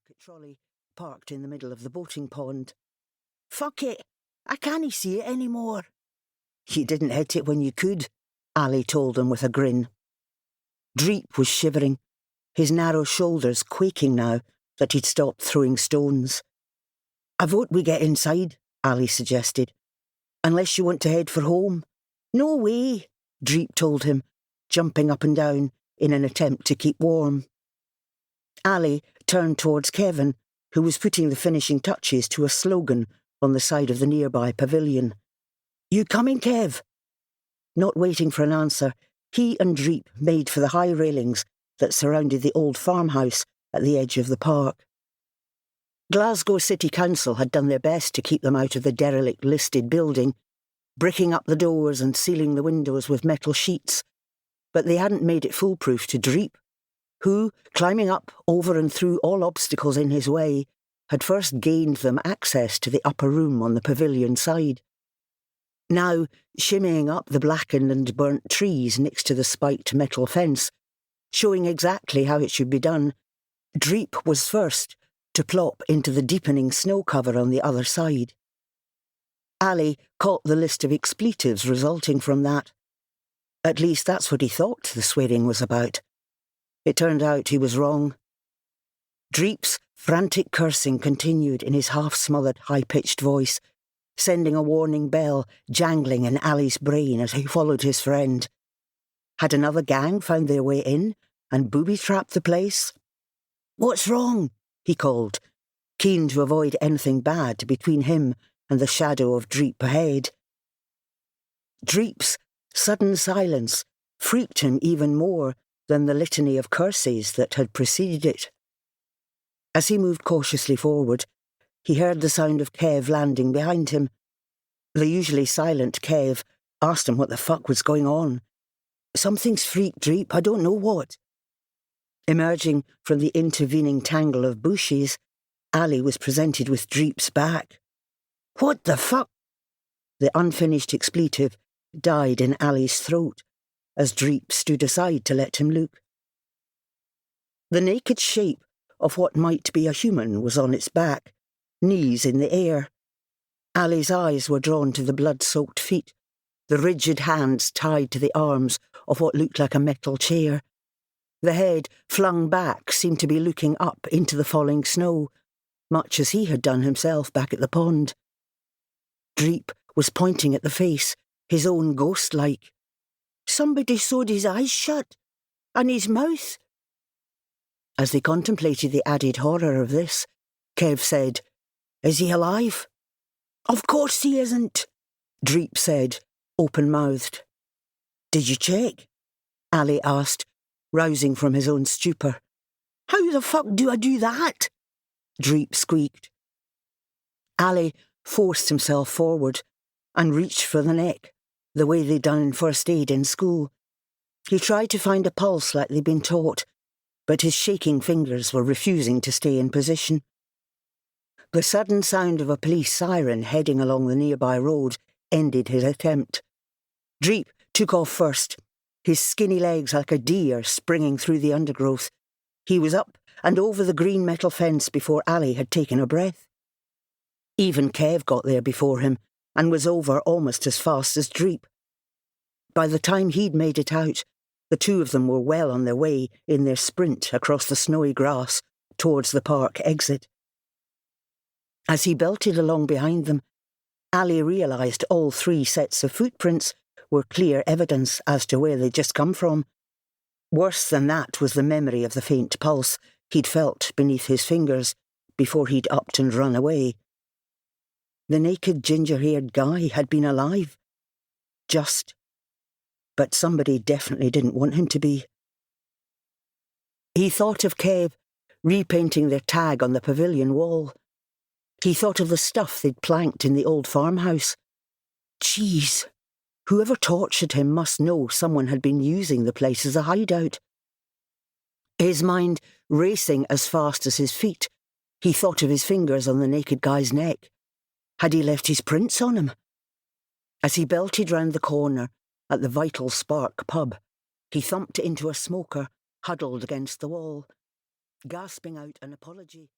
bucket trolley parked in the middle of the boating pond. "Fuck it, I can't see it anymore." "You didn't hit it when you could," Ali told him with a grin. Dreep was shivering, his narrow shoulders quaking now that he'd stopped throwing stones. "I vote we get inside," Ali suggested. "Unless you want to head for home." "No way," Dreep told him, jumping up and down in an attempt to keep warm. Ali turned towards Kevin, who was putting the finishing touches to a slogan on the side of the nearby pavilion. "You coming, Kev?" Not waiting for an answer, he and Dreep made for the high railings that surrounded the old farmhouse at the edge of the park. Glasgow City Council had done their best to keep them out of the derelict listed building, bricking up the doors and sealing the windows with metal sheets, but they hadn't made it foolproof to Dreep, who, climbing up, over and through all obstacles in his way, had first gained them access to the upper room on the pavilion side. Now, shimmying up the blackened and burnt trees next to the spiked metal fence, showing exactly how it should be done, Dreep was first to plop into the deepening snow cover on the other side. Ali caught the list of expletives resulting from that. At least that's what he thought the swearing was about. It turned out he was wrong. Dreep's frantic cursing continued in his half-smothered, high-pitched voice, sending a warning bell jangling in Ali's brain as he followed his friend. Had another gang found their way in and booby-trapped the place? "What's wrong?" he called, keen to avoid anything bad between him and the shadow of Dreep ahead. Dreep's sudden silence freaked him even more than the litany of curses that had preceded it. As he moved cautiously forward, he heard the sound of Kev landing behind him. The usually silent Kev asked him what the fuck was going on. "Something's freaked Dreep, I don't know what." Emerging from the intervening tangle of bushes, Ali was presented with Dreep's back. "What the fuck?" The unfinished expletive died in Ali's throat as Dreep stood aside to let him look. The naked shape of what might be a human was on its back, knees in the air. Ali's eyes were drawn to the blood-soaked feet, the rigid hands tied to the arms of what looked like a metal chair. The head, flung back, seemed to be looking up into the falling snow, much as he had done himself back at the pond. Dreep was pointing at the face, his own ghost-like. "Somebody sewed his eyes shut, and his mouth." As they contemplated the added horror of this, Kev said, "Is he alive?" "Of course he isn't," Dreep said, open-mouthed. "Did you check?" Ali asked, rousing from his own stupor. "How the fuck do I do that?" Dreep squeaked. Ali forced himself forward and reached for the neck, the way they'd done in first aid in school. He tried to find a pulse like they'd been taught, but his shaking fingers were refusing to stay in position. The sudden sound of a police siren heading along the nearby road ended his attempt. Dreep took off first, his skinny legs like a deer springing through the undergrowth. He was up and over the green metal fence before Ali had taken a breath. Even Kev got there before him and was over almost as fast as Dreep. By the time he'd made it out, the two of them were well on their way in their sprint across the snowy grass towards the park exit. As he belted along behind them, Ali realised all three sets of footprints were clear evidence as to where they'd just come from. Worse than that was the memory of the faint pulse he'd felt beneath his fingers before he'd upped and run away. The naked ginger-haired guy had been alive. Just. But somebody definitely didn't want him to be. He thought of Kev repainting their tag on the pavilion wall. He thought of the stuff they'd planked in the old farmhouse. Jeez, whoever tortured him must know someone had been using the place as a hideout. His mind racing as fast as his feet, he thought of his fingers on the naked guy's neck. Had he left his prints on him? As he belted round the corner at the Vital Spark pub, he thumped into a smoker huddled against the wall, gasping out an apology.